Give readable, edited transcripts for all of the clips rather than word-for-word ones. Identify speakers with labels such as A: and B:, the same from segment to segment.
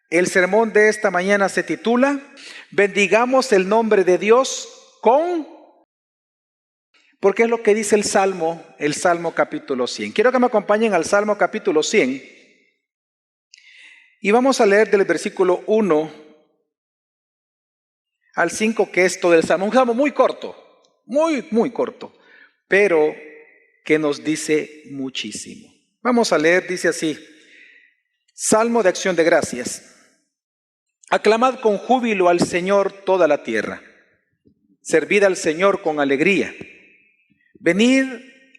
A: El sermón de esta mañana se titula Bendigamos el nombre de Dios porque es lo que dice el Salmo capítulo 100. Quiero que me acompañen al Salmo capítulo 100 y vamos a leer del versículo 1 al 5, que es todo el Salmo. Un Salmo muy corto, muy corto, pero que nos dice muchísimo. Vamos a leer, dice así: Salmo de acción de gracias. Aclamad con júbilo al Señor toda la tierra. Servid al Señor con alegría. Venid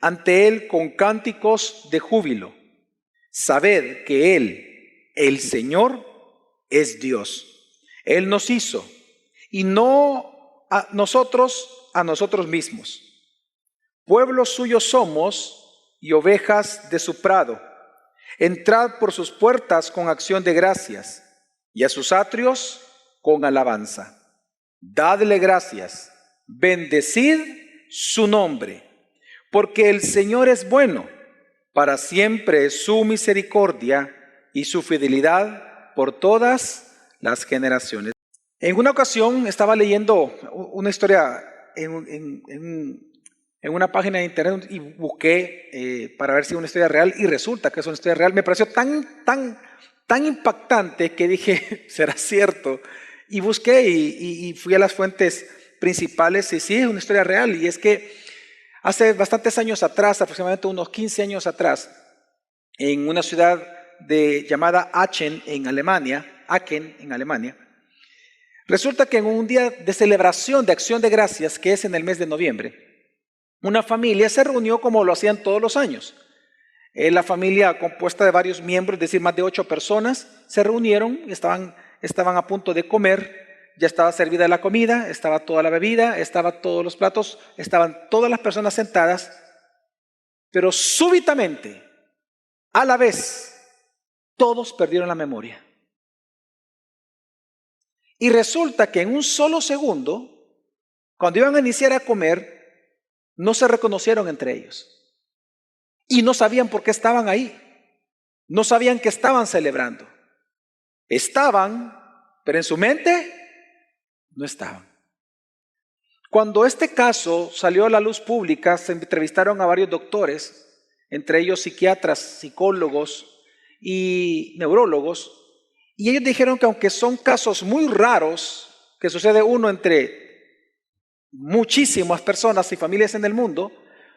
A: ante Él con cánticos de júbilo. Sabed que Él, el Señor, es Dios. Él nos hizo y no a nosotros mismos. Pueblo suyo somos y ovejas de su prado. Entrad por sus puertas con acción de gracias y a sus atrios con alabanza. Dadle gracias, bendecid su nombre, porque el Señor es bueno, para siempre es su misericordia y su fidelidad por todas las generaciones. En una ocasión estaba leyendo una historia en una página de internet y busqué para ver si es una historia real, y resulta que es una historia real. Me pareció tan impactante que dije, ¿será cierto? Y busqué y fui a las fuentes principales y sí, es una historia real. Y es que hace bastantes años atrás, aproximadamente unos 15 años atrás, en una ciudad llamada Aachen en Alemania, resulta que en un día de celebración de acción de gracias, que es en el mes de noviembre, una familia se reunió como lo hacían todos los años. La familia, compuesta de varios miembros, es decir, más de 8 personas, se reunieron, estaban a punto de comer, ya estaba servida la comida, estaba toda la bebida, estaban todos los platos, estaban todas las personas sentadas, pero súbitamente, a la vez, todos perdieron la memoria. Y resulta que en un solo segundo, cuando iban a iniciar a comer, no se reconocieron entre ellos. Y no sabían por qué estaban ahí. No sabían que estaban celebrando. Estaban, pero en su mente no estaban. Cuando este caso salió a la luz pública, se entrevistaron a varios doctores, entre ellos psiquiatras, psicólogos y neurólogos, y ellos dijeron que aunque son casos muy raros, que sucede uno entre muchísimas personas y familias en el mundo,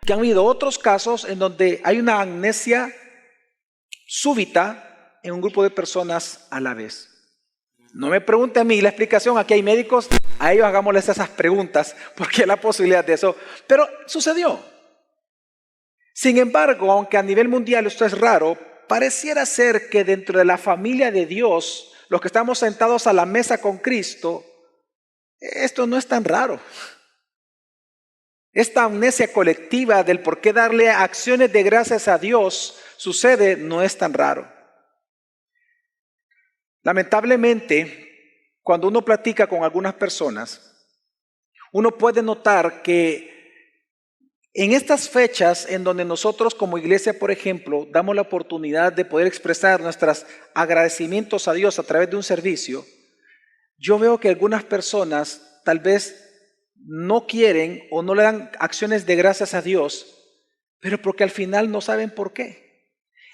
A: que han habido otros casos en donde hay una amnesia súbita en un grupo de personas a la vez. No me pregunte a mí la explicación, aquí hay médicos, a ellos hagámosles esas preguntas, porque hay la posibilidad de eso, pero sucedió. Sin embargo, aunque a nivel mundial esto es raro, pareciera ser que dentro de la familia de Dios, los que estamos sentados a la mesa con Cristo, esto no es tan raro. Esta amnesia colectiva del por qué darle acciones de gracias a Dios sucede, no es tan raro. Lamentablemente, cuando uno platica con algunas personas, uno puede notar que en estas fechas en donde nosotros como iglesia, por ejemplo, damos la oportunidad de poder expresar nuestros agradecimientos a Dios a través de un servicio, yo veo que algunas personas tal vez no quieren o no le dan acciones de gracias a Dios, pero porque al final no saben por qué.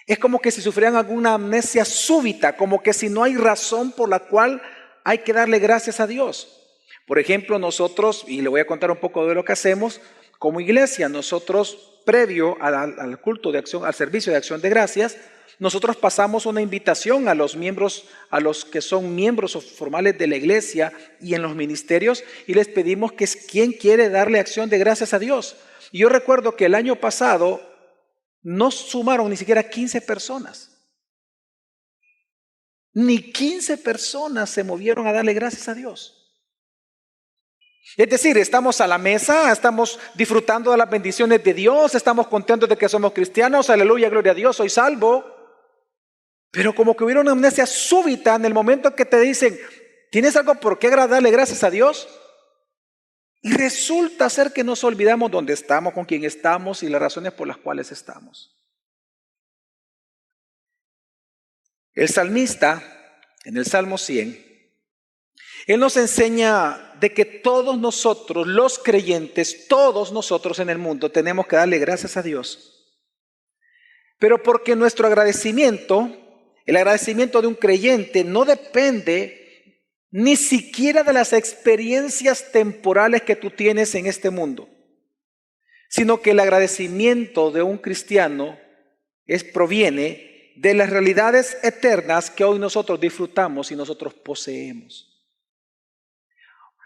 A: Es como que si sufrieran alguna amnesia súbita, como que si no hay razón por la cual hay que darle gracias a Dios. Por ejemplo, nosotros, y le voy a contar un poco de lo que hacemos como iglesia, nosotros previo al culto de acción, al servicio de acción de gracias, nosotros pasamos una invitación a los miembros, a los que son miembros formales de la iglesia y en los ministerios, y les pedimos que quién quiere darle acción de gracias a Dios. Y yo recuerdo que el año pasado no sumaron ni siquiera 15 personas. Ni 15 personas se movieron a darle gracias a Dios. Es decir, estamos a la mesa, estamos disfrutando de las bendiciones de Dios, estamos contentos de que somos cristianos, aleluya, gloria a Dios, soy salvo. Pero como que hubiera una amnesia súbita en el momento que te dicen, ¿tienes algo por qué darle gracias a Dios? Y resulta ser que nos olvidamos dónde estamos, con quién estamos y las razones por las cuales estamos. El salmista, en el Salmo 100, él nos enseña de que todos nosotros, los creyentes, todos nosotros en el mundo tenemos que darle gracias a Dios. Pero porque nuestro agradecimiento, el agradecimiento de un creyente no depende ni siquiera de las experiencias temporales que tú tienes en este mundo, sino que el agradecimiento de un cristiano proviene de las realidades eternas que hoy nosotros disfrutamos y nosotros poseemos.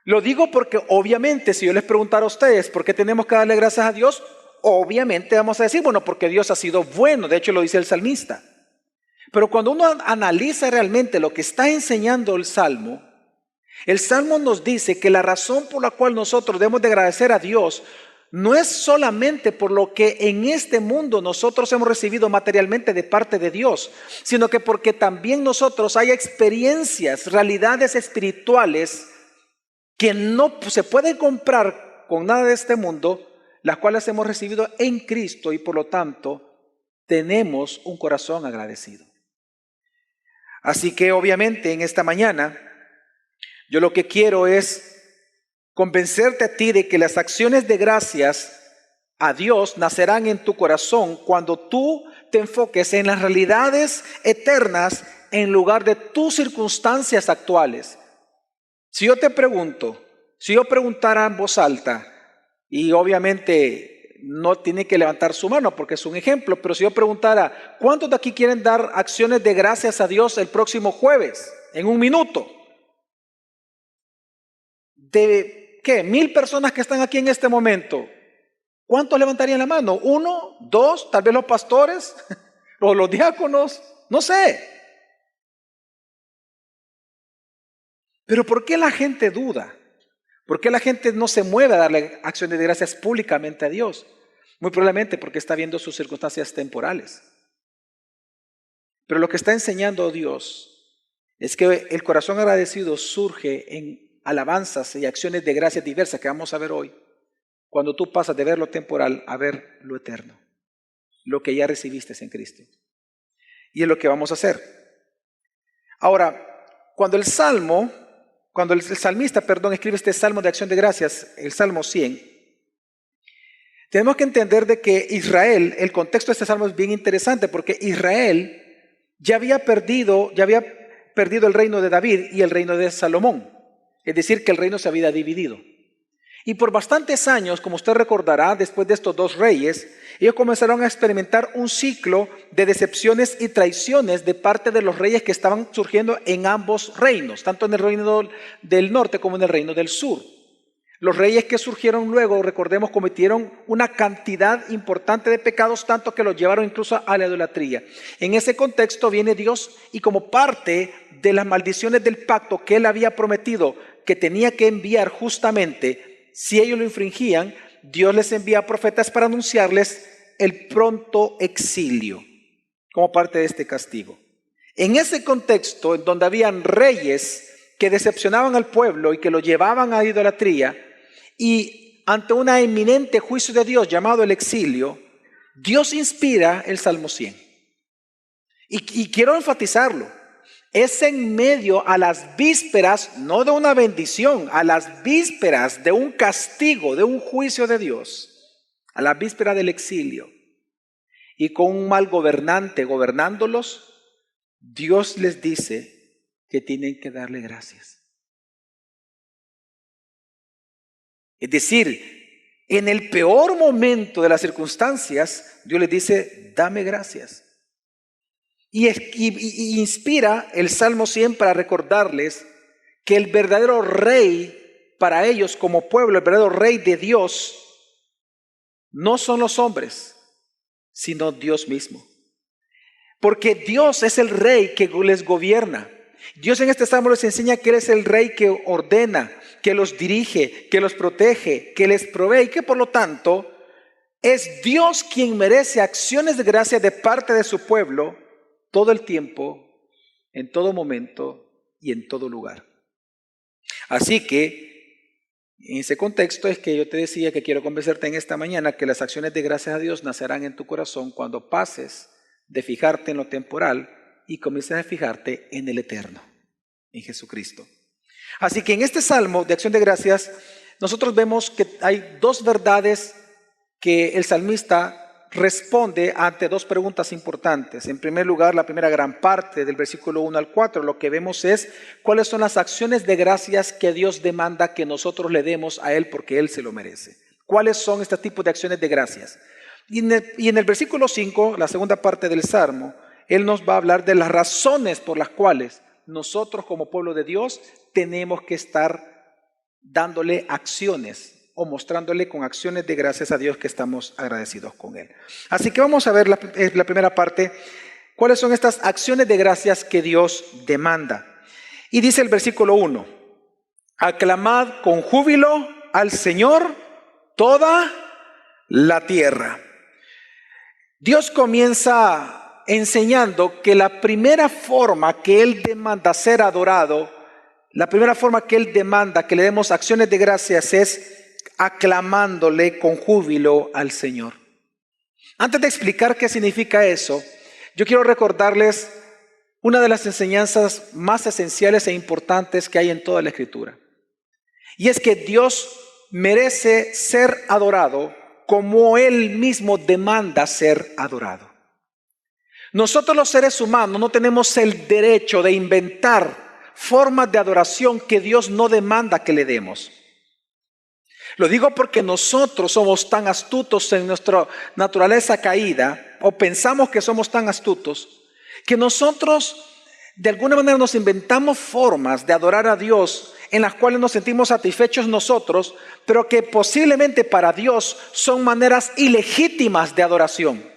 A: Lo digo porque obviamente si yo les preguntara a ustedes por qué tenemos que darle gracias a Dios, obviamente vamos a decir, bueno, porque Dios ha sido bueno, de hecho lo dice el salmista. Pero cuando uno analiza realmente lo que está enseñando el Salmo nos dice que la razón por la cual nosotros debemos de agradecer a Dios no es solamente por lo que en este mundo nosotros hemos recibido materialmente de parte de Dios, sino que porque también nosotros hay experiencias, realidades espirituales que no se pueden comprar con nada de este mundo, las cuales hemos recibido en Cristo y por lo tanto tenemos un corazón agradecido. Así que obviamente en esta mañana yo lo que quiero es convencerte a ti de que las acciones de gracias a Dios nacerán en tu corazón cuando tú te enfoques en las realidades eternas en lugar de tus circunstancias actuales. Si yo te pregunto, si yo preguntara en voz alta, y obviamente no tiene que levantar su mano porque es un ejemplo, pero si yo preguntara, ¿cuántos de aquí quieren dar acciones de gracias a Dios el próximo jueves, en un minuto? ¿De qué? 1,000 personas que están aquí en este momento, ¿cuántos levantarían la mano? ¿1, 2, tal vez los pastores o los diáconos? No sé. Pero ¿por qué la gente duda? ¿Por qué la gente no se mueve a darle acciones de gracias públicamente a Dios? Muy probablemente porque está viendo sus circunstancias temporales. Pero lo que está enseñando Dios es que el corazón agradecido surge en alabanzas y acciones de gracias diversas que vamos a ver hoy, cuando tú pasas de ver lo temporal a ver lo eterno, lo que ya recibiste en Cristo. Y es lo que vamos a hacer. Ahora, cuando el salmista escribe este salmo de acción de gracias, el Salmo 100, tenemos que entender de que Israel, el contexto de este salmo es bien interesante porque Israel ya había perdido el reino de David y el reino de Salomón. Es decir, que el reino se había dividido. Y por bastantes años, como usted recordará, después de estos dos reyes, ellos comenzaron a experimentar un ciclo de decepciones y traiciones de parte de los reyes que estaban surgiendo en ambos reinos, tanto en el reino del norte como en el reino del sur. Los reyes que surgieron luego, recordemos, cometieron una cantidad importante de pecados, tanto que los llevaron incluso a la idolatría. En ese contexto viene Dios y como parte de las maldiciones del pacto que Él había prometido que tenía que enviar justamente, si ellos lo infringían, Dios les envía profetas para anunciarles el pronto exilio como parte de este castigo. En ese contexto, en donde habían reyes que decepcionaban al pueblo y que lo llevaban a idolatría, y ante un inminente juicio de Dios llamado el exilio, Dios inspira el Salmo 100. Y quiero enfatizarlo. Es en medio a las vísperas, no de una bendición, a las vísperas de un castigo, de un juicio de Dios, a la víspera del exilio. Y con un mal gobernante gobernándolos, Dios les dice que tienen que darle gracias. Es decir, en el peor momento de las circunstancias, Dios les dice, dame gracias. Y inspira el Salmo 100 para recordarles que el verdadero rey para ellos como pueblo, el verdadero rey de Dios, no son los hombres, sino Dios mismo. Porque Dios es el rey que les gobierna. Dios en este salmo les enseña que Él es el rey que ordena, que los dirige, que los protege, que les provee y que por lo tanto es Dios quien merece acciones de gracia de parte de su pueblo todo el tiempo, en todo momento y en todo lugar. Así que en ese contexto es que yo te decía que quiero convencerte en esta mañana que las acciones de gracias a Dios nacerán en tu corazón cuando pases de fijarte en lo temporal y comiences a fijarte en el eterno, en Jesucristo. Así que en este salmo de acción de gracias, nosotros vemos que hay dos verdades que el salmista responde ante dos preguntas importantes. En primer lugar, la primera gran parte del versículo 1 al 4, lo que vemos es cuáles son las acciones de gracias que Dios demanda que nosotros le demos a Él porque Él se lo merece. ¿Cuáles son este tipo de acciones de gracias? Y en el versículo 5, la segunda parte del salmo, Él nos va a hablar de las razones por las cuales nosotros como pueblo de Dios tenemos que estar dándole acciones o mostrándole con acciones de gracias a Dios que estamos agradecidos con Él. Así que vamos a ver la primera parte, cuáles son estas acciones de gracias que Dios demanda. Y dice el versículo 1, aclamad con júbilo al Señor toda la tierra. Dios comienza enseñando que la primera forma que Él demanda ser adorado, la primera forma que Él demanda que le demos acciones de gracias es aclamándole con júbilo al Señor. Antes de explicar qué significa eso, yo quiero recordarles una de las enseñanzas más esenciales e importantes que hay en toda la Escritura. Y es que Dios merece ser adorado como Él mismo demanda ser adorado. Nosotros los seres humanos no tenemos el derecho de inventar formas de adoración que Dios no demanda que le demos. Lo digo porque nosotros somos tan astutos en nuestra naturaleza caída, o pensamos que somos tan astutos, que nosotros de alguna manera nos inventamos formas de adorar a Dios en las cuales nos sentimos satisfechos nosotros, pero que posiblemente para Dios son maneras ilegítimas de adoración.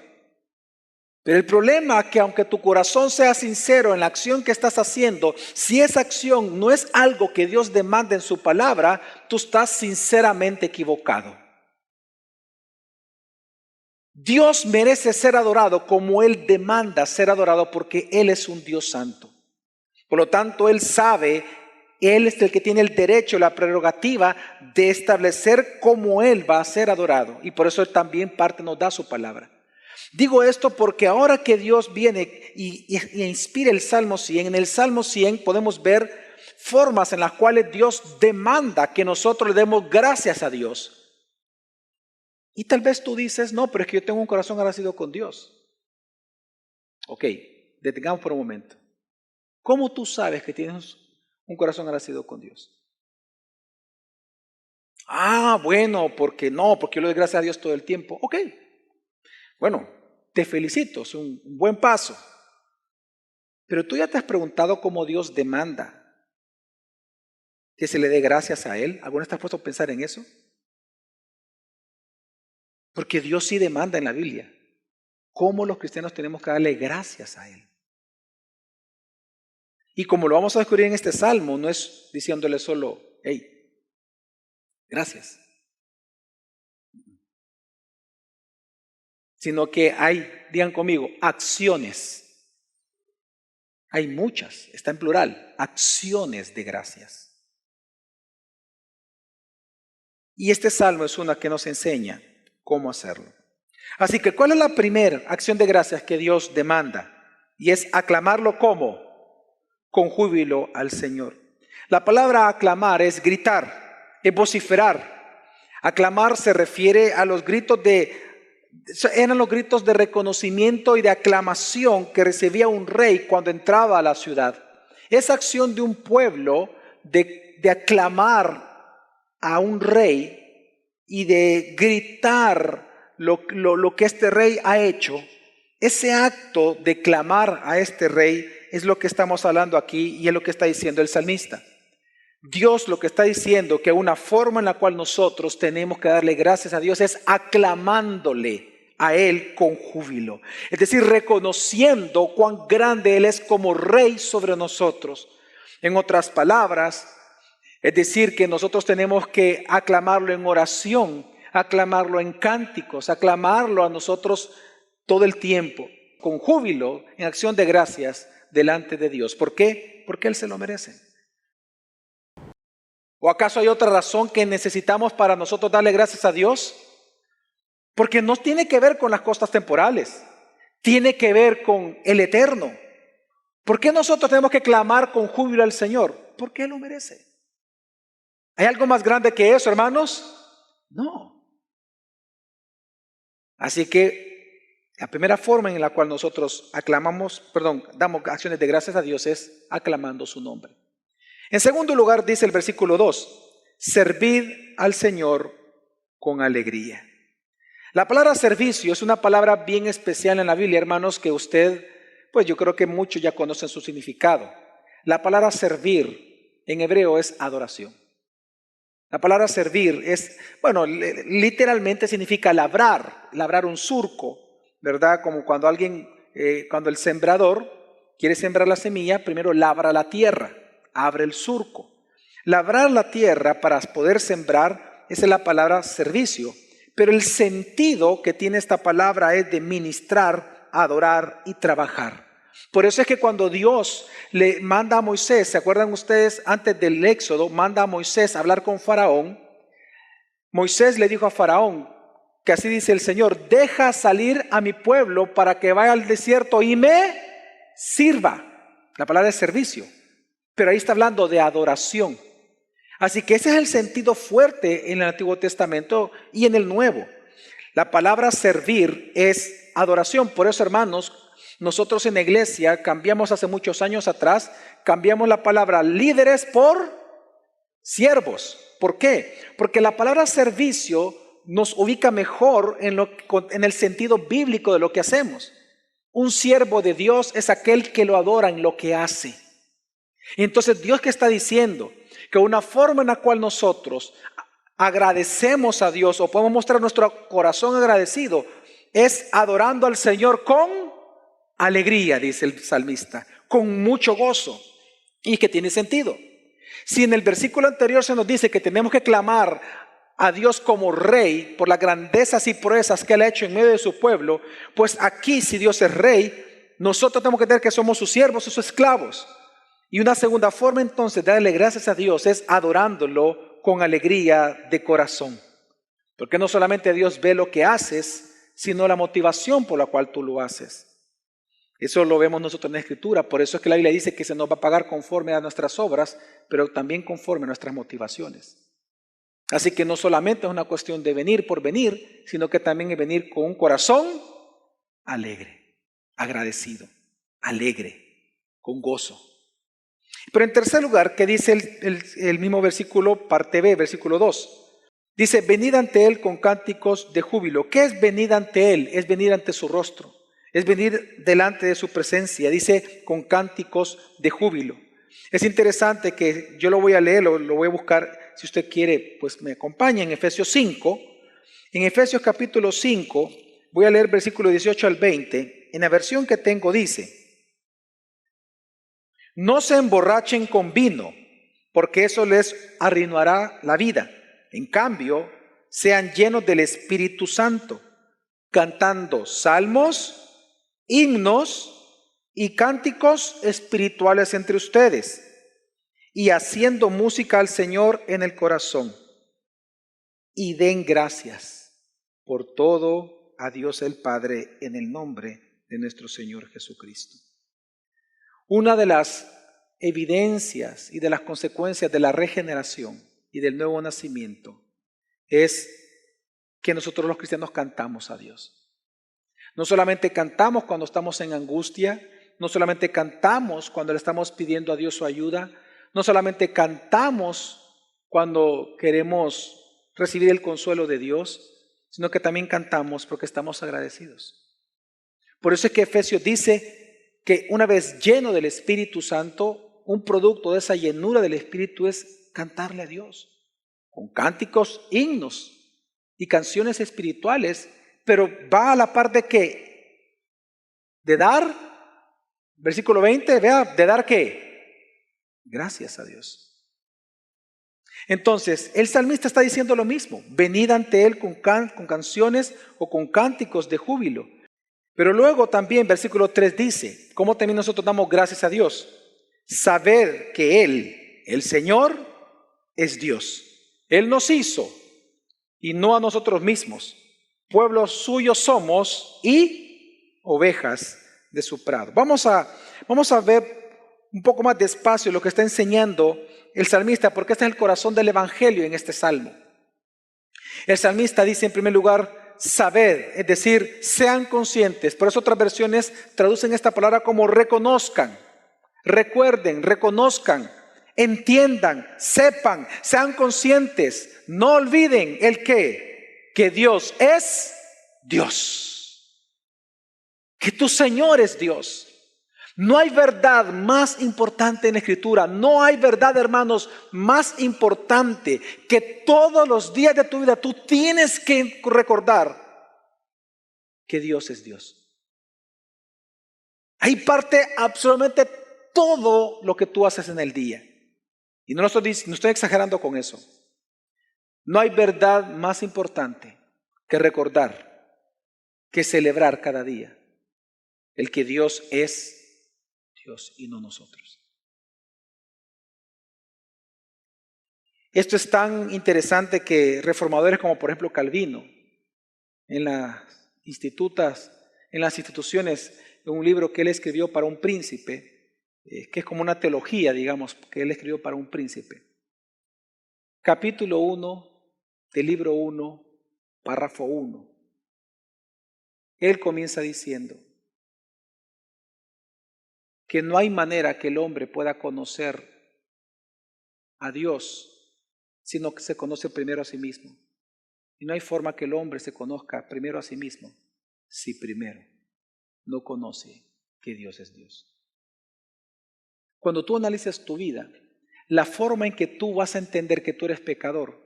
A: Pero el problema es que aunque tu corazón sea sincero en la acción que estás haciendo, si esa acción no es algo que Dios demanda en su palabra, tú estás sinceramente equivocado. Dios merece ser adorado como Él demanda ser adorado porque Él es un Dios santo. Por lo tanto, Él sabe, Él es el que tiene el derecho, la prerrogativa de establecer cómo Él va a ser adorado. Y por eso Él también parte nos da su palabra. Digo esto porque ahora que Dios viene y inspira el Salmo 100, en el Salmo 100 podemos ver formas en las cuales Dios demanda que nosotros le demos gracias a Dios. Y tal vez tú dices, no, pero es que yo tengo un corazón agradecido con Dios. Ok, detengamos por un momento. ¿Cómo tú sabes que tienes un corazón agradecido con Dios? Bueno, porque yo le doy gracias a Dios todo el tiempo. Ok, bueno, te felicito, es un buen paso. Pero tú ya te has preguntado cómo Dios demanda que se le dé gracias a Él. ¿Alguna vez te has puesto a pensar en eso? Porque Dios sí demanda en la Biblia cómo los cristianos tenemos que darle gracias a Él. Y como lo vamos a descubrir en este salmo, no es diciéndole solo, hey, gracias. Sino que hay, digan conmigo, acciones. Hay muchas, está en plural, acciones de gracias. Y este salmo es una que nos enseña cómo hacerlo. Así que, ¿cuál es la primera acción de gracias que Dios demanda? Y es aclamarlo ¿cómo? Con júbilo al Señor. La palabra aclamar es gritar, es vociferar. Aclamar se refiere a los gritos eran los gritos de reconocimiento y de aclamación que recibía un rey cuando entraba a la ciudad. Esa acción de un pueblo de aclamar a un rey y de gritar lo que este rey ha hecho, ese acto de clamar a este rey es lo que estamos hablando aquí y es lo que está diciendo el salmista. Dios lo que está diciendo que una forma en la cual nosotros tenemos que darle gracias a Dios es aclamándole a Él con júbilo. Es decir, reconociendo cuán grande Él es como Rey sobre nosotros. En otras palabras, es decir, que nosotros tenemos que aclamarlo en oración, aclamarlo en cánticos, aclamarlo a nosotros todo el tiempo, con júbilo, en acción de gracias delante de Dios. ¿Por qué? Porque Él se lo merece. ¿O acaso hay otra razón que necesitamos para nosotros darle gracias a Dios? Porque no tiene que ver con las cosas temporales, tiene que ver con el eterno. ¿Por qué nosotros tenemos que clamar con júbilo al Señor? Porque Él lo merece. ¿Hay algo más grande que eso, hermanos? No. Así que la primera forma en la cual nosotros damos acciones de gracias a Dios es aclamando su nombre. En segundo lugar, dice el versículo 2, servid al Señor con alegría. La palabra servicio es una palabra bien especial en la Biblia, hermanos, que usted, pues yo creo que muchos ya conocen su significado. La palabra servir en hebreo es adoración. La palabra servir es, literalmente significa labrar un surco, ¿verdad? Como cuando cuando el sembrador quiere sembrar la semilla, primero labra la tierra, abre el surco. Labrar la tierra para poder sembrar, esa es la palabra servicio. Pero el sentido que tiene esta palabra es de ministrar, adorar y trabajar. Por eso es que cuando Dios le manda a Moisés, ¿se acuerdan ustedes? Antes del Éxodo, manda a Moisés a hablar con Faraón. Moisés le dijo a Faraón, que así dice el Señor, deja salir a mi pueblo para que vaya al desierto y me sirva. La palabra es servicio, pero ahí está hablando de adoración. Así que ese es el sentido fuerte en el Antiguo Testamento y en el Nuevo. La palabra servir es adoración. Por eso, hermanos, nosotros en la iglesia cambiamos hace muchos años atrás, cambiamos la palabra líderes por siervos. ¿Por qué? Porque la palabra servicio nos ubica mejor en el sentido bíblico de lo que hacemos. Un siervo de Dios es aquel que lo adora en lo que hace. Entonces, Dios que está diciendo que una forma en la cual nosotros agradecemos a Dios o podemos mostrar nuestro corazón agradecido es adorando al Señor con alegría, dice el salmista, con mucho gozo, y que tiene sentido. Si en el versículo anterior se nos dice que tenemos que clamar a Dios como Rey por las grandezas y proezas que Él ha hecho en medio de su pueblo, pues aquí, si Dios es Rey, nosotros tenemos que entender que somos sus siervos, sus esclavos. Y una segunda forma entonces de darle gracias a Dios es adorándolo con alegría de corazón. Porque no solamente Dios ve lo que haces, sino la motivación por la cual tú lo haces. Eso lo vemos nosotros en la Escritura. Por eso es que la Biblia dice que se nos va a pagar conforme a nuestras obras, pero también conforme a nuestras motivaciones. Así que no solamente es una cuestión de venir por venir, sino que también es venir con un corazón alegre, agradecido, alegre, con gozo. Pero en tercer lugar, ¿qué dice el mismo versículo, parte B, versículo 2? Dice, venid ante Él con cánticos de júbilo. ¿Qué es venir ante Él? Es venir ante su rostro. Es venir delante de su presencia. Dice, con cánticos de júbilo. Es interesante que yo lo voy a leer, lo voy a buscar. Si usted quiere, pues me acompaña en Efesios 5. En Efesios capítulo 5, voy a leer versículo 18 al 20. En la versión que tengo dice, no se emborrachen con vino, porque eso les arruinará la vida. En cambio, sean llenos del Espíritu Santo, cantando salmos, himnos y cánticos espirituales entre ustedes, y haciendo música al Señor en el corazón. Y den gracias por todo a Dios el Padre en el nombre de nuestro Señor Jesucristo. Una de las evidencias y de las consecuencias de la regeneración y del nuevo nacimiento es que nosotros los cristianos cantamos a Dios. No solamente cantamos cuando estamos en angustia, no solamente cantamos cuando le estamos pidiendo a Dios su ayuda, no solamente cantamos cuando queremos recibir el consuelo de Dios, sino que también cantamos porque estamos agradecidos. Por eso es que Efesios dice que una vez lleno del Espíritu Santo, un producto de esa llenura del Espíritu es cantarle a Dios, con cánticos, himnos y canciones espirituales, pero va a la par de qué? De dar, versículo 20, vea, de dar qué? Gracias a Dios. Entonces, el salmista está diciendo lo mismo. Venid ante Él con canciones o con cánticos de júbilo. Pero luego también, versículo 3 dice, ¿cómo también nosotros damos gracias a Dios? Saber que Él, el Señor, es Dios. Él nos hizo y no a nosotros mismos. Pueblo suyo somos y ovejas de su prado. Vamos a ver un poco más despacio lo que está enseñando el salmista, porque este es el corazón del evangelio en este salmo. El salmista dice en primer lugar, saber, es decir, sean conscientes. Por eso otras versiones traducen esta palabra como reconozcan, recuerden, reconozcan, entiendan, sepan, sean conscientes. No olviden el qué, que Dios es Dios, que tu Señor es Dios. No hay verdad más importante en la Escritura, no hay verdad, hermanos, más importante que todos los días de tu vida tú tienes que recordar que Dios es Dios. Ahí parte absolutamente todo lo que tú haces en el día. Y no estoy exagerando con eso. No hay verdad más importante que recordar, que celebrar cada día el que Dios es Dios y no nosotros. Esto es tan interesante que reformadores como por ejemplo Calvino, en las instituciones, en un libro que él escribió para un príncipe, que es como una teología, digamos, que él escribió para un príncipe. Capítulo 1 del libro 1, párrafo 1. Él comienza diciendo que no hay manera que el hombre pueda conocer a Dios, sino que se conoce primero a sí mismo. Y no hay forma que el hombre se conozca primero a sí mismo si primero no conoce que Dios es Dios. Cuando tú analizas tu vida, la forma en que tú vas a entender que tú eres pecador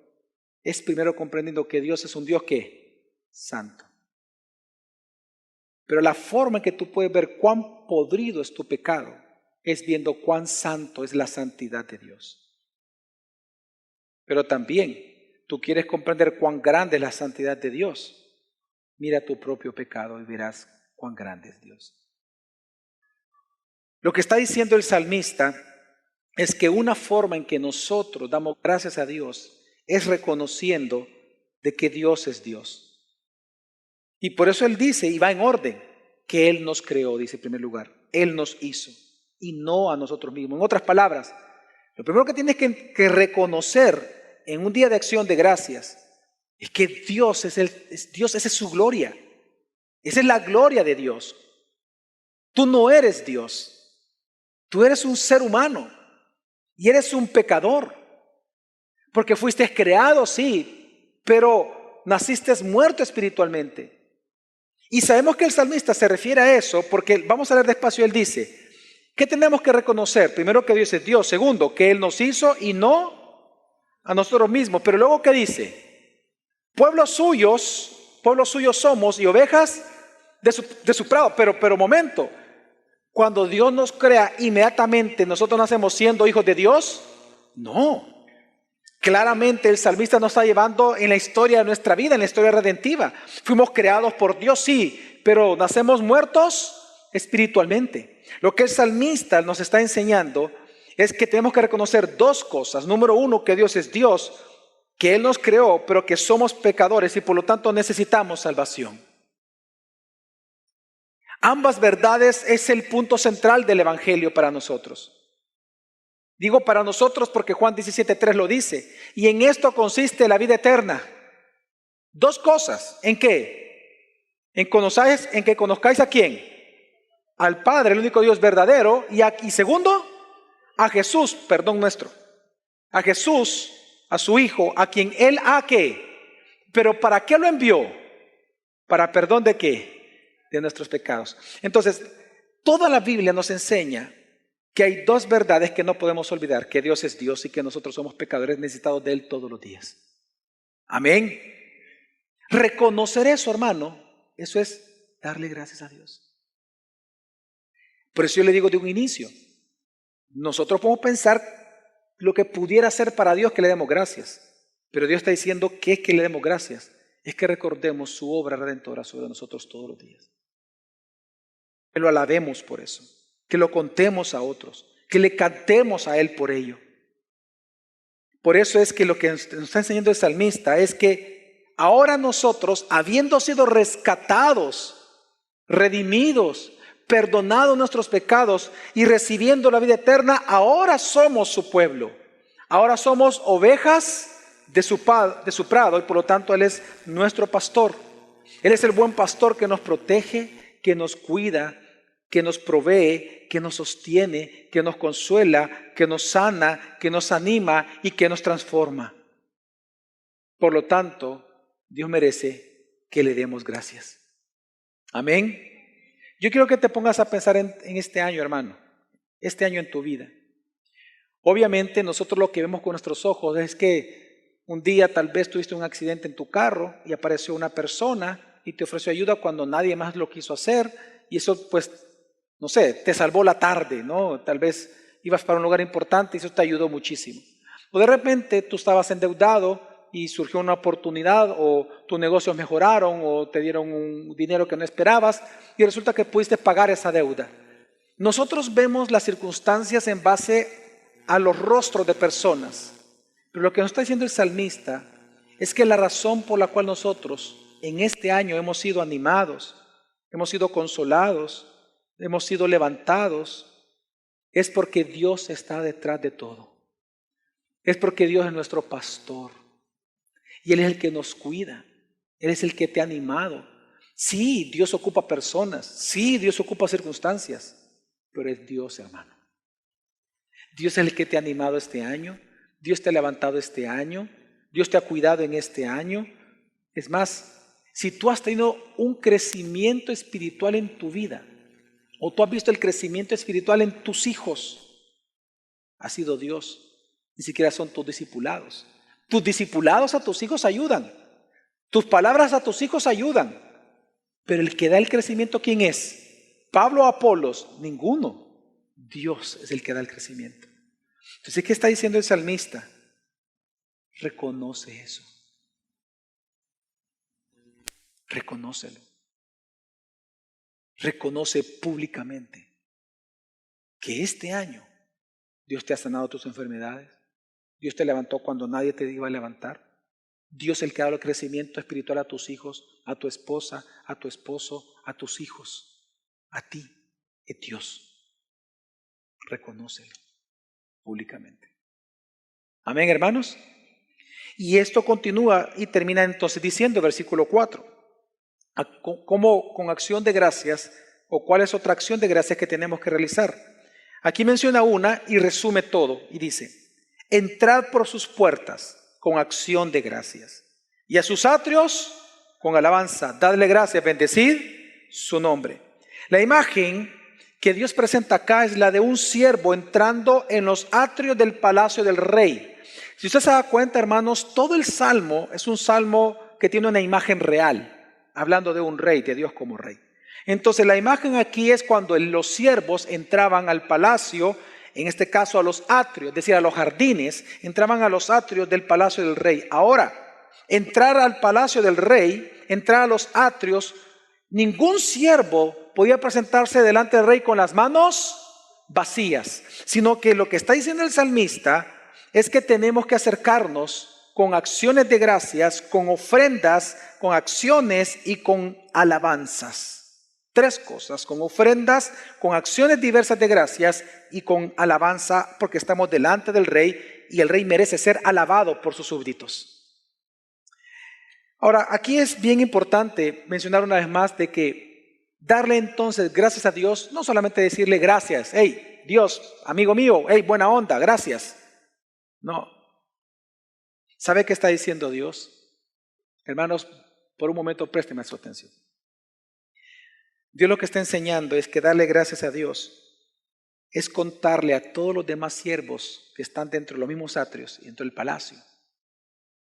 A: es primero comprendiendo que Dios es un Dios que santo. Pero la forma en que tú puedes ver cuán podrido es tu pecado es viendo cuán santo es la santidad de Dios. Pero también tú quieres comprender cuán grande es la santidad de Dios. Mira tu propio pecado y verás cuán grande es Dios. Lo que está diciendo el salmista es que una forma en que nosotros damos gracias a Dios es reconociendo de que Dios es Dios. Y por eso él dice, y va en orden, que Él nos creó, dice en primer lugar. Él nos hizo y no a nosotros mismos. En otras palabras, lo primero que tienes que reconocer en un día de acción de gracias es que Dios es Dios, esa es su gloria. Esa es la gloria de Dios. Tú no eres Dios. Tú eres un ser humano y eres un pecador. Porque fuiste creado, sí, pero naciste muerto espiritualmente. Y sabemos que el salmista se refiere a eso porque, vamos a leer despacio, él dice, ¿qué tenemos que reconocer? Primero, que Dios es Dios. Segundo, que Él nos hizo y no a nosotros mismos. Pero luego, ¿qué dice? Pueblos suyos somos y ovejas de su prado. Pero momento, cuando Dios nos crea, inmediatamente nosotros nacemos siendo hijos de Dios. No. Claramente el salmista nos está llevando en la historia de nuestra vida, en la historia redentiva. Fuimos creados por Dios, sí, pero nacemos muertos espiritualmente. Lo que el salmista nos está enseñando es que tenemos que reconocer dos cosas. Número uno, que Dios es Dios, que Él nos creó, pero que somos pecadores y por lo tanto necesitamos salvación. Ambas verdades es el punto central del evangelio para nosotros. Digo para nosotros porque Juan 17:3 lo dice. Y en esto consiste la vida eterna. Dos cosas. ¿En qué? En que conozcáis a quién. Al Padre, el único Dios verdadero. Y segundo, a Jesús, perdón nuestro. A Jesús, a su Hijo, a quien Él ha ¿qué? Pero ¿para qué lo envió? ¿Para perdón de qué? De nuestros pecados. Entonces, toda la Biblia nos enseña que hay dos verdades que no podemos olvidar, que Dios es Dios y que nosotros somos pecadores necesitados de Él todos los días. Amén. Reconocer eso, hermano, eso es darle gracias a Dios. Por eso yo le digo de un inicio, nosotros podemos pensar lo que pudiera ser para Dios que le demos gracias, pero Dios está diciendo que es que le demos gracias, es que recordemos su obra redentora sobre nosotros todos los días. Que lo alabemos por eso, que lo contemos a otros, que le cantemos a Él por ello. Por eso es que lo que nos está enseñando el salmista es que ahora nosotros, habiendo sido rescatados, redimidos, perdonados nuestros pecados y recibiendo la vida eterna, ahora somos su pueblo. Ahora somos ovejas de su prado y por lo tanto Él es nuestro pastor. Él es el buen pastor que nos protege, que nos cuida, que nos provee, que nos sostiene, que nos consuela, que nos sana, que nos anima y que nos transforma. Por lo tanto, Dios merece que le demos gracias. Amén. Yo quiero que te pongas a pensar en este año, hermano, este año en tu vida. Obviamente nosotros lo que vemos con nuestros ojos es que un día tal vez tuviste un accidente en tu carro y apareció una persona y te ofreció ayuda cuando nadie más lo quiso hacer y eso pues, no sé, te salvó la tarde, ¿no? Tal vez ibas para un lugar importante y eso te ayudó muchísimo. O de repente tú estabas endeudado y surgió una oportunidad o tus negocios mejoraron o te dieron un dinero que no esperabas y resulta que pudiste pagar esa deuda. Nosotros vemos las circunstancias en base a los rostros de personas, pero lo que nos está diciendo el salmista es que la razón por la cual nosotros en este año hemos sido animados, hemos sido consolados, hemos sido levantados, es porque Dios está detrás de todo. Es porque Dios es nuestro pastor y Él es el que nos cuida. Él es el que te ha animado. Sí, Dios ocupa personas, sí, Dios ocupa circunstancias, pero es Dios, hermano. Dios es el que te ha animado este año, Dios te ha levantado este año, Dios te ha cuidado en este año. Es más, si tú has tenido un crecimiento espiritual en tu vida, o tú has visto el crecimiento espiritual en tus hijos, ha sido Dios, ni siquiera son tus discipulados. Tus discipulados a tus hijos ayudan, tus palabras a tus hijos ayudan, pero el que da el crecimiento, ¿quién es? ¿Pablo o Apolos? Ninguno. Dios es el que da el crecimiento. Entonces, ¿qué está diciendo el salmista? Reconoce eso. Reconócelo. Reconoce públicamente que este año Dios te ha sanado tus enfermedades. Dios te levantó cuando nadie te iba a levantar. Dios es el que ha dado el crecimiento espiritual a tus hijos, a tu esposa, a tu esposo, a tus hijos. A ti es Dios. Reconócelo públicamente. Amén, hermanos. Y esto continúa y termina entonces diciendo, versículo 4, ¿cómo con acción de gracias o cuál es otra acción de gracias que tenemos que realizar? Aquí menciona una y resume todo y dice, entrad por sus puertas con acción de gracias y a sus atrios con alabanza, dadle gracias, bendecid su nombre. La imagen que Dios presenta acá es la de un siervo entrando en los atrios del palacio del rey. Si usted se da cuenta, hermanos, todo el salmo es un salmo que tiene una imagen real, hablando de un rey, de Dios como rey. Entonces la imagen aquí es cuando los siervos entraban al palacio, en este caso a los atrios, es decir, a los jardines, entraban a los atrios del palacio del rey. Ahora, entrar al palacio del rey, entrar a los atrios, ningún siervo podía presentarse delante del rey con las manos vacías, sino que lo que está diciendo el salmista es que tenemos que acercarnos con acciones de gracias, con ofrendas, con acciones y con alabanzas. Tres cosas, con ofrendas, con acciones diversas de gracias y con alabanza, porque estamos delante del rey y el rey merece ser alabado por sus súbditos. Ahora, aquí es bien importante mencionar una vez más de que darle entonces gracias a Dios, no solamente decirle gracias, hey, Dios, amigo mío, hey, buena onda, gracias. No. ¿Sabe qué está diciendo Dios? Hermanos, por un momento présteme su atención. Dios lo que está enseñando es que darle gracias a Dios es contarle a todos los demás siervos que están dentro de los mismos atrios y dentro del palacio.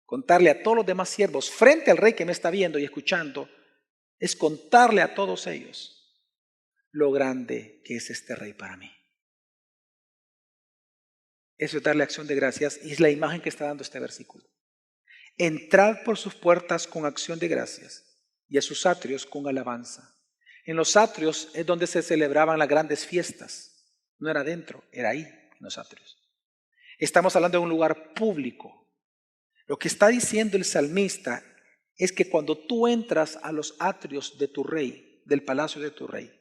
A: Contarle a todos los demás siervos frente al rey que me está viendo y escuchando es contarle a todos ellos lo grande que es este Rey para mí. Eso es darle acción de gracias y es la imagen que está dando este versículo. Entrad por sus puertas con acción de gracias y a sus atrios con alabanza. En los atrios es donde se celebraban las grandes fiestas. No era dentro, era ahí, en los atrios. Estamos hablando de un lugar público. Lo que está diciendo el salmista es que cuando tú entras a los atrios de tu rey, del palacio de tu rey,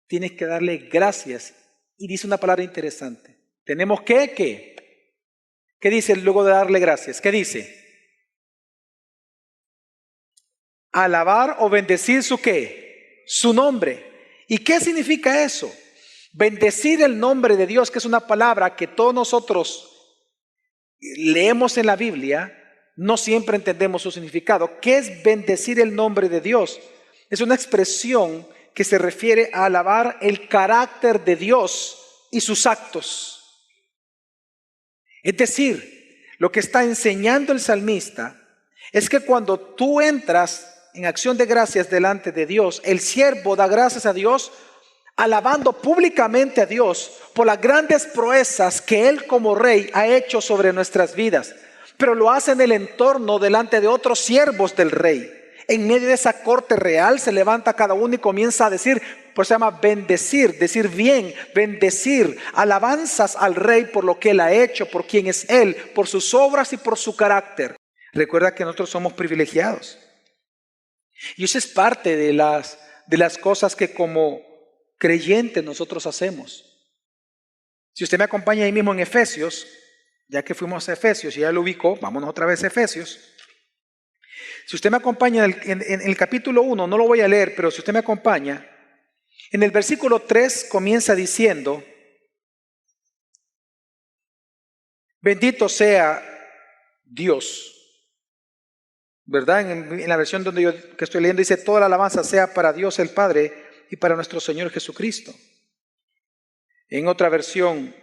A: tienes que darle gracias. Y dice una palabra interesante. Tenemos que, ¿qué dice luego de darle gracias? ¿Qué dice? Alabar o bendecir su ¿qué? Su nombre. ¿Y qué significa eso? Bendecir el nombre de Dios, que es una palabra que todos nosotros leemos en la Biblia, no siempre entendemos su significado. ¿Qué es bendecir el nombre de Dios? Es una expresión que se refiere a alabar el carácter de Dios y sus actos. Es decir, lo que está enseñando el salmista es que cuando tú entras en acción de gracias delante de Dios, el siervo da gracias a Dios, alabando públicamente a Dios por las grandes proezas que Él como Rey ha hecho sobre nuestras vidas. Pero lo hace en el entorno delante de otros siervos del Rey. En medio de esa corte real se levanta cada uno y comienza a decir, por eso se llama bendecir, decir bien, bendecir, alabanzas al Rey por lo que Él ha hecho, por quién es Él, por sus obras y por su carácter. Recuerda que nosotros somos privilegiados. Y eso es parte de las cosas que como creyentes nosotros hacemos. Si usted me acompaña ahí mismo en Efesios, ya que fuimos a Efesios y ya lo ubicó, vámonos otra vez a Efesios. Si usted me acompaña en el capítulo 1, no lo voy a leer, pero si usted me acompaña, en el versículo 3 comienza diciendo, bendito sea Dios. ¿Verdad? En la versión que estoy leyendo dice, toda la alabanza sea para Dios el Padre y para nuestro Señor Jesucristo. En otra versión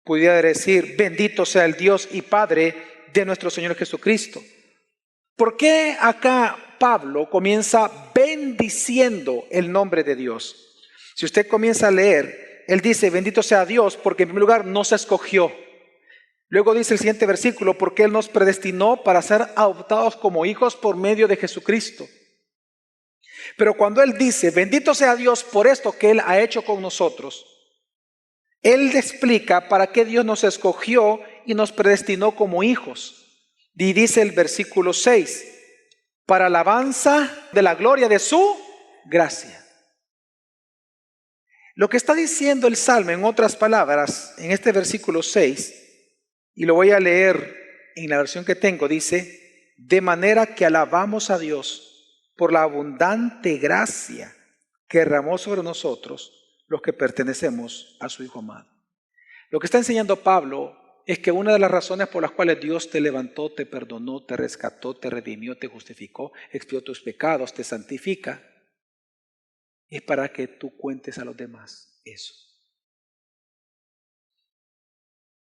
A: pudiera decir, bendito sea el Dios y Padre de nuestro Señor Jesucristo. ¿Por qué acá Pablo comienza bendiciendo el nombre de Dios? Si usted comienza a leer, él dice, bendito sea Dios, porque en primer lugar nos escogió. Luego dice el siguiente versículo, porque Él nos predestinó para ser adoptados como hijos por medio de Jesucristo. Pero cuando Él dice, bendito sea Dios por esto que Él ha hecho con nosotros, Él explica para qué Dios nos escogió y nos predestinó como hijos. Y dice el versículo 6, para alabanza de la gloria de su gracia. Lo que está diciendo el Salmo, en otras palabras, en este versículo 6, y lo voy a leer en la versión que tengo, dice, de manera que alabamos a Dios por la abundante gracia que derramó sobre nosotros los que pertenecemos a su Hijo amado. Lo que está enseñando Pablo es que una de las razones por las cuales Dios te levantó, te perdonó, te rescató, te redimió, te justificó, expió tus pecados, te santifica, es para que tú cuentes a los demás eso.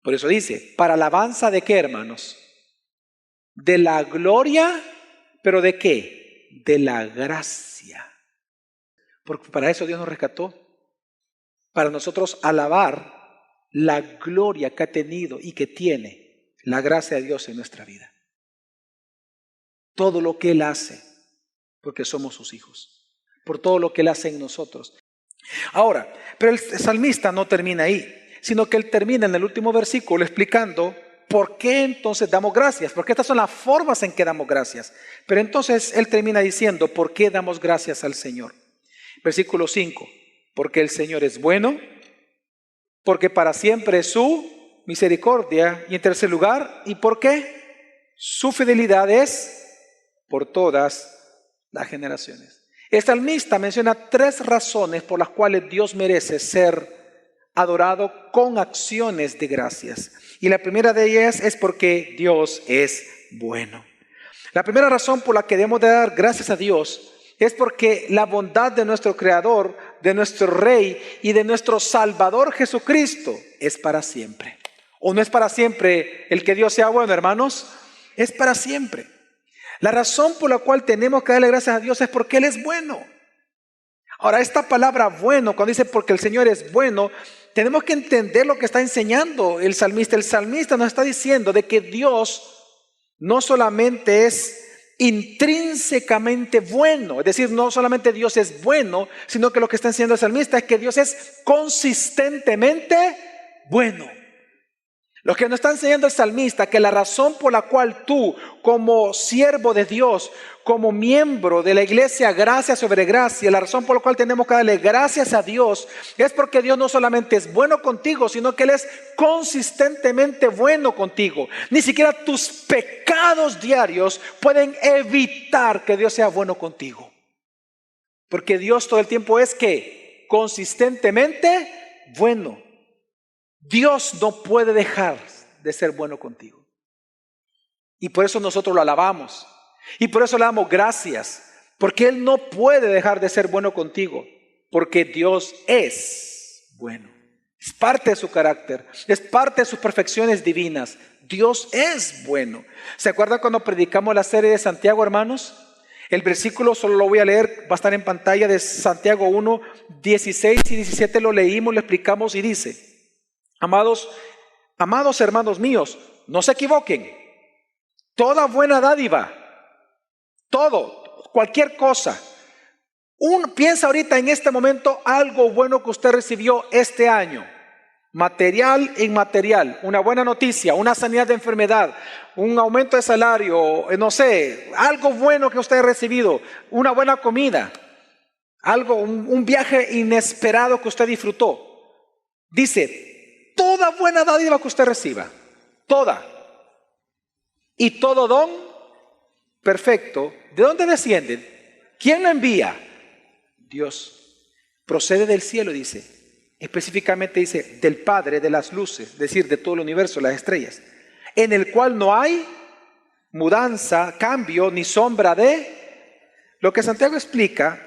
A: Por eso dice, para alabanza de qué, hermanos? De la gloria, pero ¿de qué? De la gracia. Porque para eso Dios nos rescató. Para nosotros alabar la gloria que ha tenido y que tiene la gracia de Dios en nuestra vida. Todo lo que Él hace, porque somos sus hijos. Por todo lo que Él hace en nosotros. Ahora, pero el salmista no termina ahí, sino que él termina en el último versículo explicando por qué entonces damos gracias, porque estas son las formas en que damos gracias. Pero entonces él termina diciendo por qué damos gracias al Señor. Versículo 5, porque el Señor es bueno, porque para siempre es su misericordia, y en tercer lugar, ¿y por qué? Su fidelidad es por todas las generaciones. El salmista menciona 3 razones por las cuales Dios merece ser adorado con acciones de gracias. Y la primera de ellas es porque Dios es bueno. La primera razón por la que debemos de dar gracias a Dios es porque la bondad de nuestro Creador, de nuestro Rey y de nuestro Salvador Jesucristo es para siempre. ¿O no es para siempre el que Dios sea bueno, hermanos? Es para siempre. La razón por la cual tenemos que darle gracias a Dios es porque Él es bueno. Ahora, esta palabra bueno, cuando dice porque el Señor es bueno, tenemos que entender lo que está enseñando el salmista. El salmista nos está diciendo de que Dios no solamente es intrínsecamente bueno, es decir, no solamente Dios es bueno, sino que lo que está enseñando el salmista es que Dios es consistentemente bueno. Lo que nos está enseñando el salmista, que la razón por la cual tú, como siervo de Dios, como miembro de la iglesia Gracia sobre Gracia, la razón por la cual tenemos que darle gracias a Dios, es porque Dios no solamente es bueno contigo, sino que Él es consistentemente bueno contigo. Ni siquiera tus pecados diarios pueden evitar que Dios sea bueno contigo. Porque Dios todo el tiempo es que consistentemente bueno. Dios no puede dejar de ser bueno contigo. Y por eso nosotros lo alabamos. Y por eso le damos gracias. Porque Él no puede dejar de ser bueno contigo. Porque Dios es bueno. Es parte de su carácter. Es parte de sus perfecciones divinas. Dios es bueno. ¿Se acuerdan cuando predicamos la serie de Santiago, hermanos? El versículo, solo lo voy a leer, va a estar en pantalla, de Santiago 1, 16 y 17 lo leímos, lo explicamos y dice: Amados hermanos míos, no se equivoquen. Toda buena dádiva, cualquier cosa. Piensa ahorita en este momento algo bueno que usted recibió este año. Material e inmaterial, una buena noticia, una sanidad de enfermedad, un aumento de salario, no sé, algo bueno que usted ha recibido, una buena comida, un viaje inesperado que usted disfrutó. Dice: toda buena dádiva que usted reciba, toda, y todo don perfecto, ¿de dónde desciende? ¿Quién lo envía? Dios. Procede del cielo, dice. Específicamente dice, del Padre de las luces, es decir, de todo el universo, las estrellas, en el cual no hay mudanza, cambio, ni sombra de... Lo que Santiago explica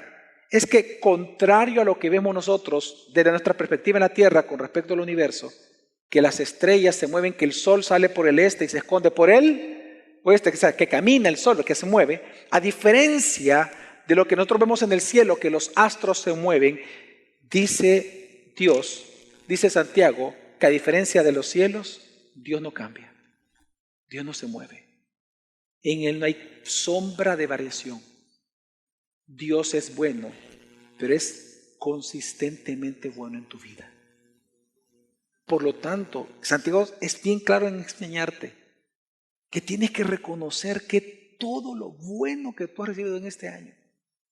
A: es que, contrario a lo que vemos nosotros desde nuestra perspectiva en la tierra con respecto al universo, que las estrellas se mueven, que el sol sale por el este y se esconde por el oeste, o sea, que camina el sol, que se mueve, a diferencia de lo que nosotros vemos en el cielo, que los astros se mueven, dice Dios, dice Santiago, que a diferencia de los cielos, Dios no cambia, Dios no se mueve. En Él no hay sombra de variación. Dios es bueno, pero es consistentemente bueno en tu vida. Por lo tanto, Santiago es bien claro en enseñarte que tienes que reconocer que todo lo bueno que tú has recibido en este año,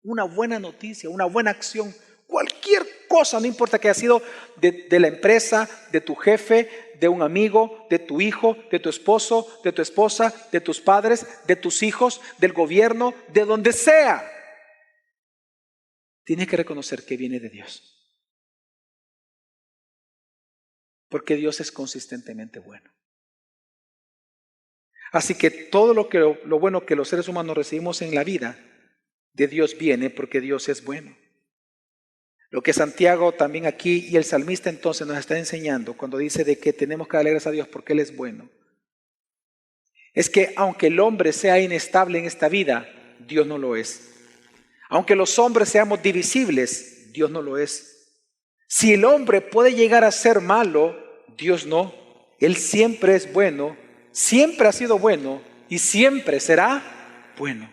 A: una buena noticia, una buena acción, cualquier cosa, no importa que haya sido de la empresa, de tu jefe, de un amigo, de tu hijo, de tu esposo, de tu esposa, de tus padres, de tus hijos, del gobierno, de donde sea. Tienes que reconocer que viene de Dios. Porque Dios es consistentemente bueno. Así que todo lo bueno que los seres humanos recibimos en la vida, de Dios viene porque Dios es bueno. Lo que Santiago también aquí y el salmista entonces nos está enseñando cuando dice de que tenemos que darle gracias a Dios porque Él es bueno, es que aunque el hombre sea inestable en esta vida, Dios no lo es. Aunque los hombres seamos divisibles, Dios no lo es. Si el hombre puede llegar a ser malo, Dios no. Él siempre es bueno, siempre ha sido bueno y siempre será bueno.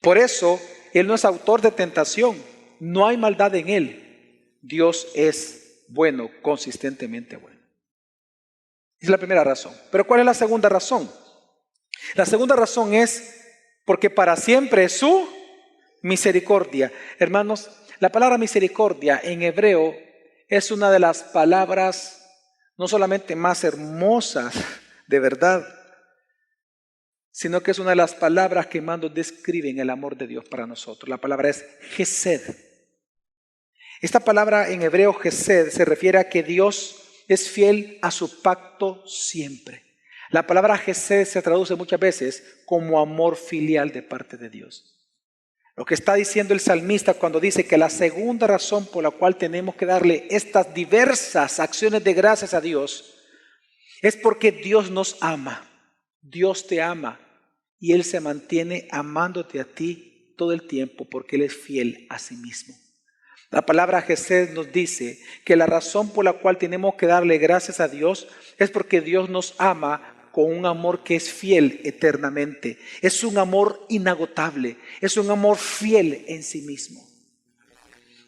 A: Por eso, Él no es autor de tentación. No hay maldad en Él. Dios es bueno, consistentemente bueno. Esa es la primera razón. Pero ¿cuál es la segunda razón? La segunda razón es porque para siempre es su misericordia. Hermanos, la palabra misericordia en hebreo es una de las palabras no solamente más hermosas de verdad, sino que es una de las palabras que más nos describen el amor de Dios para nosotros. La palabra es Gesed. Esta palabra en hebreo Gesed se refiere a que Dios es fiel a su pacto siempre. La palabra Gesed se traduce muchas veces como amor filial de parte de Dios. Lo que está diciendo el salmista cuando dice que la segunda razón por la cual tenemos que darle estas diversas acciones de gracias a Dios es porque Dios nos ama. Dios te ama y Él se mantiene amándote a ti todo el tiempo porque Él es fiel a sí mismo. La palabra Jesús nos dice que la razón por la cual tenemos que darle gracias a Dios es porque Dios nos ama con un amor que es fiel eternamente. Es un amor inagotable, es un amor fiel en sí mismo.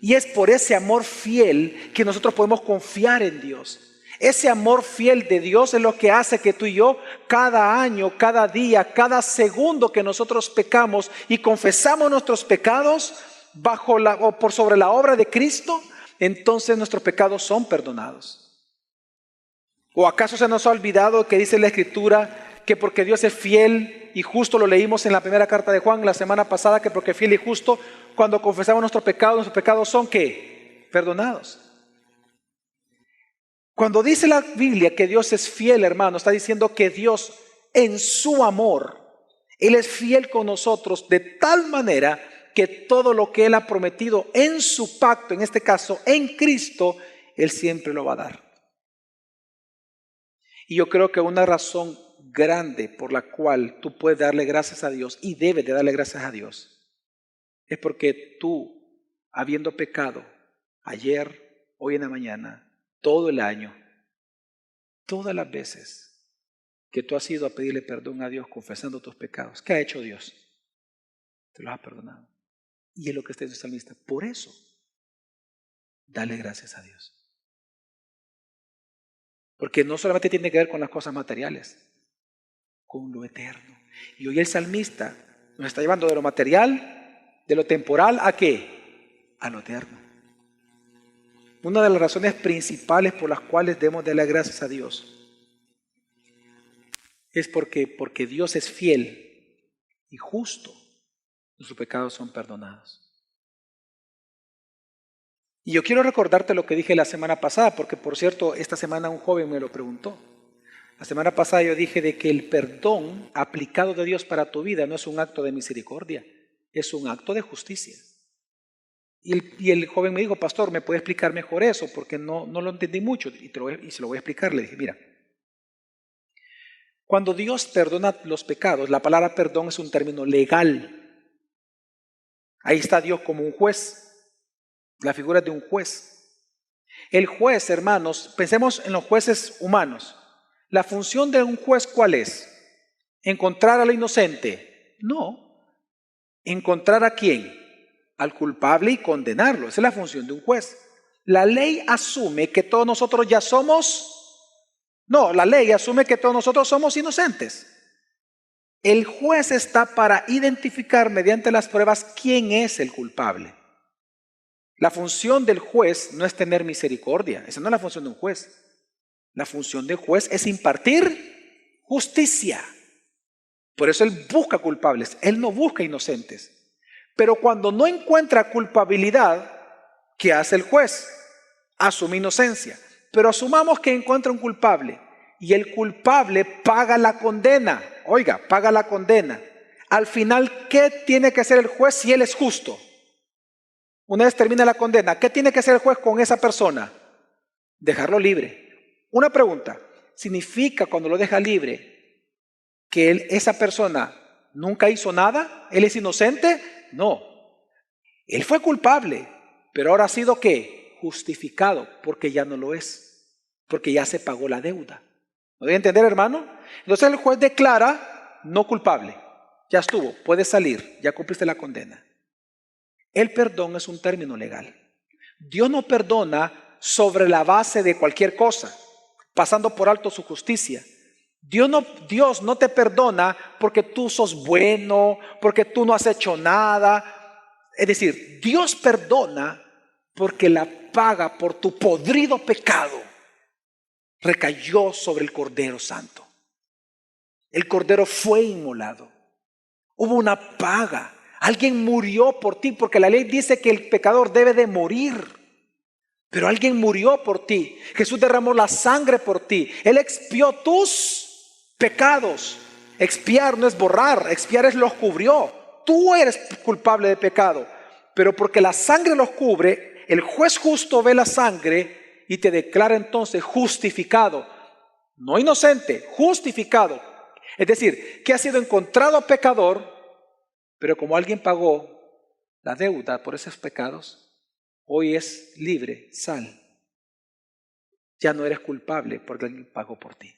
A: Y es por ese amor fiel que nosotros podemos confiar en Dios. Ese amor fiel de Dios es lo que hace que tú y yo cada año, cada día, cada segundo que nosotros pecamos y confesamos nuestros pecados o por sobre la obra de Cristo, entonces nuestros pecados son perdonados. ¿O acaso se nos ha olvidado que dice la Escritura que porque Dios es fiel y justo? Lo leímos en la primera carta de Juan la semana pasada, que porque fiel y justo, cuando confesamos nuestros pecados son ¿qué? Perdonados. Cuando dice la Biblia que Dios es fiel, hermano, está diciendo que Dios en su amor, Él es fiel con nosotros de tal manera que todo lo que Él ha prometido en su pacto, en este caso en Cristo, Él siempre lo va a dar. Y yo creo que una razón grande por la cual tú puedes darle gracias a Dios y debes de darle gracias a Dios es porque tú, habiendo pecado ayer, hoy en la mañana, todo el año, todas las veces que tú has ido a pedirle perdón a Dios confesando tus pecados, ¿qué ha hecho Dios? Te los ha perdonado. Y es lo que está diciendo el salmista. Por eso, dale gracias a Dios. Porque no solamente tiene que ver con las cosas materiales, con lo eterno. Y hoy el salmista nos está llevando de lo material, de lo temporal, ¿a qué? A lo eterno. Una de las razones principales por las cuales debemos darle gracias a Dios es porque Dios es fiel y justo. Nuestros pecados son perdonados. Y yo quiero recordarte lo que dije la semana pasada, porque por cierto, esta semana un joven me lo preguntó. La semana pasada yo dije de que el perdón aplicado de Dios para tu vida no es un acto de misericordia, es un acto de justicia. Y el joven me dijo, pastor, ¿me puede explicar mejor eso? Porque no lo entendí mucho y se lo voy a explicar. Le dije, mira, cuando Dios perdona los pecados, la palabra perdón es un término legal. Ahí está Dios como un juez, la figura de un juez. El juez, hermanos, pensemos en los jueces humanos. ¿La función de un juez cuál es? ¿Encontrar al inocente? No. ¿Encontrar a quién? Al culpable y condenarlo. Esa es la función de un juez. La ley asume que todos nosotros ya somos... No, la ley asume que todos nosotros somos inocentes. El juez está para identificar mediante las pruebas quién es el culpable. La función del juez no es tener misericordia. Esa no es la función de un juez. La función del juez es impartir justicia. Por eso él busca culpables, él no busca inocentes. Pero cuando no encuentra culpabilidad, ¿qué hace el juez? Asume inocencia. Pero asumamos que encuentra un culpable y el culpable paga la condena. Oiga, paga la condena. Al final, ¿qué tiene que hacer el juez si él es justo? Una vez termina la condena, ¿qué tiene que hacer el juez con esa persona? Dejarlo libre. Una pregunta, ¿significa cuando lo deja libre que esa persona nunca hizo nada? ¿Él es inocente? No. Él fue culpable, pero ahora ha sido ¿qué? Justificado, porque ya no lo es, porque ya se pagó la deuda. ¿Me voy a entender, hermano? Entonces el juez declara no culpable. Ya estuvo, puedes salir, ya cumpliste la condena. El perdón es un término legal. Dios no perdona sobre la base de cualquier cosa, pasando por alto su justicia. Dios no te perdona porque tú sos bueno, porque tú no has hecho nada. Es decir, Dios perdona porque la paga por tu podrido pecado recayó sobre el Cordero Santo. El Cordero fue inmolado. Hubo una paga. Alguien murió por ti, porque la ley dice que el pecador debe de morir. Pero alguien murió por ti. Jesús derramó la sangre por ti. Él expió tus pecados. Expiar no es borrar, expiar es los cubrió. Tú eres culpable de pecado, pero porque la sangre los cubre, el juez justo ve la sangre y te declara entonces justificado. No inocente, justificado. Es decir, que ha sido encontrado pecador, pero como alguien pagó la deuda por esos pecados, hoy es libre, sal. Ya no eres culpable porque alguien pagó por ti.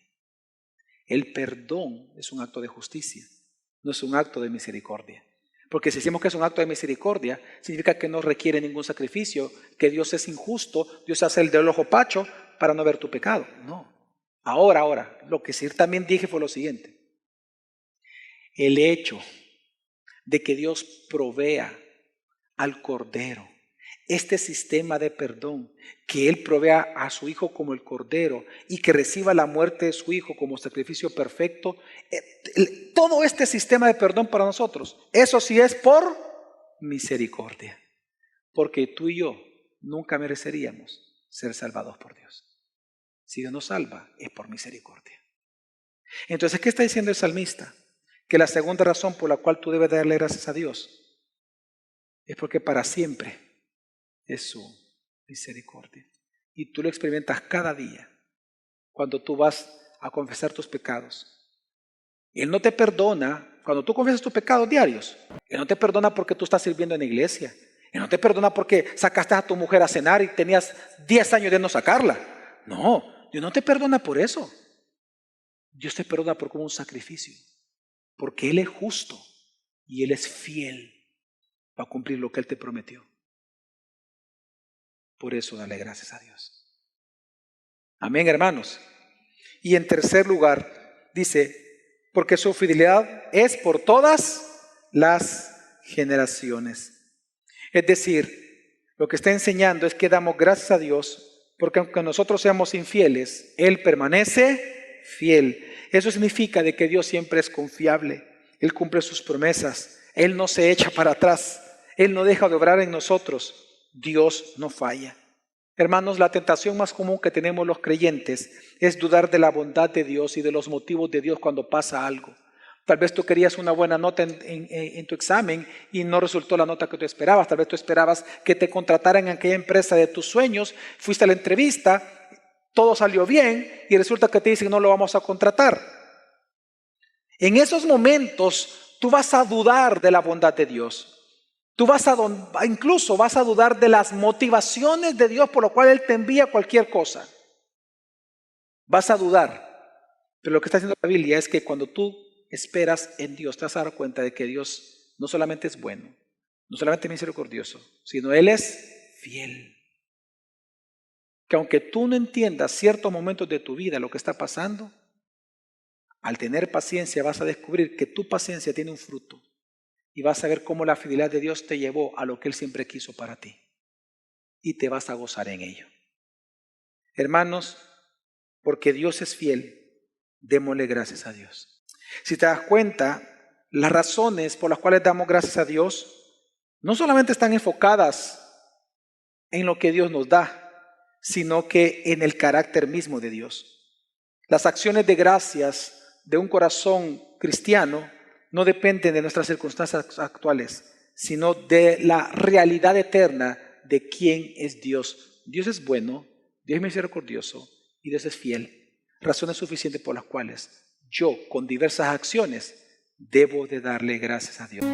A: El perdón es un acto de justicia, no es un acto de misericordia. Porque si decimos que es un acto de misericordia, significa que no requiere ningún sacrificio, que Dios es injusto, Dios hace el del ojo pacho para no ver tu pecado. No. Ahora, lo que sí también dije fue lo siguiente. El hecho de que Dios provea al Cordero este sistema de perdón, que Él provea a su Hijo como el Cordero y que reciba la muerte de su Hijo como sacrificio perfecto, todo este sistema de perdón para nosotros, eso sí es por misericordia, porque tú y yo nunca mereceríamos ser salvados por Dios. Si Dios nos salva, es por misericordia. Entonces, ¿qué está diciendo el salmista? Que la segunda razón por la cual tú debes darle gracias a Dios es porque para siempre es su misericordia. Y tú lo experimentas cada día cuando tú vas a confesar tus pecados. Él no te perdona cuando tú confiesas tus pecados diarios. Él no te perdona porque tú estás sirviendo en la iglesia. Él no te perdona porque sacaste a tu mujer a cenar y tenías 10 años de no sacarla. No, Dios no te perdona por eso. Dios te perdona por como un sacrificio. Porque Él es justo y Él es fiel para cumplir lo que Él te prometió. Por eso dale gracias a Dios. Amén, hermanos. Y en tercer lugar, dice, porque su fidelidad es por todas las generaciones. Es decir, lo que está enseñando es que damos gracias a Dios, porque aunque nosotros seamos infieles, Él permanece fiel. Eso significa de que Dios siempre es confiable. Él cumple sus promesas. Él no se echa para atrás. Él no deja de obrar en nosotros. Dios no falla. Hermanos, la tentación más común que tenemos los creyentes es dudar de la bondad de Dios y de los motivos de Dios cuando pasa algo. Tal vez tú querías una buena nota en tu examen y no resultó la nota que tú esperabas. Tal vez tú esperabas que te contrataran en aquella empresa de tus sueños, fuiste a la entrevista, todo salió bien y resulta que te dicen no lo vamos a contratar. En esos momentos tú vas a dudar de la bondad de Dios. Tú incluso vas a dudar de las motivaciones de Dios por lo cual Él te envía cualquier cosa. Vas a dudar. Pero lo que está diciendo la Biblia es que cuando tú esperas en Dios, te vas a dar cuenta de que Dios no solamente es bueno, no solamente es misericordioso, sino Él es fiel. Que aunque tú no entiendas ciertos momentos de tu vida lo que está pasando, al tener paciencia vas a descubrir que tu paciencia tiene un fruto. Y vas a ver cómo la fidelidad de Dios te llevó a lo que Él siempre quiso para ti. Y te vas a gozar en ello. Hermanos, porque Dios es fiel, démosle gracias a Dios. Si te das cuenta, las razones por las cuales damos gracias a Dios no solamente están enfocadas en lo que Dios nos da, sino que en el carácter mismo de Dios. Las acciones de gracias de un corazón cristiano no dependen de nuestras circunstancias actuales, sino de la realidad eterna de quién es Dios. Dios es bueno, Dios es misericordioso y Dios es fiel. Razones suficientes por las cuales yo, con diversas acciones, debo de darle gracias a Dios.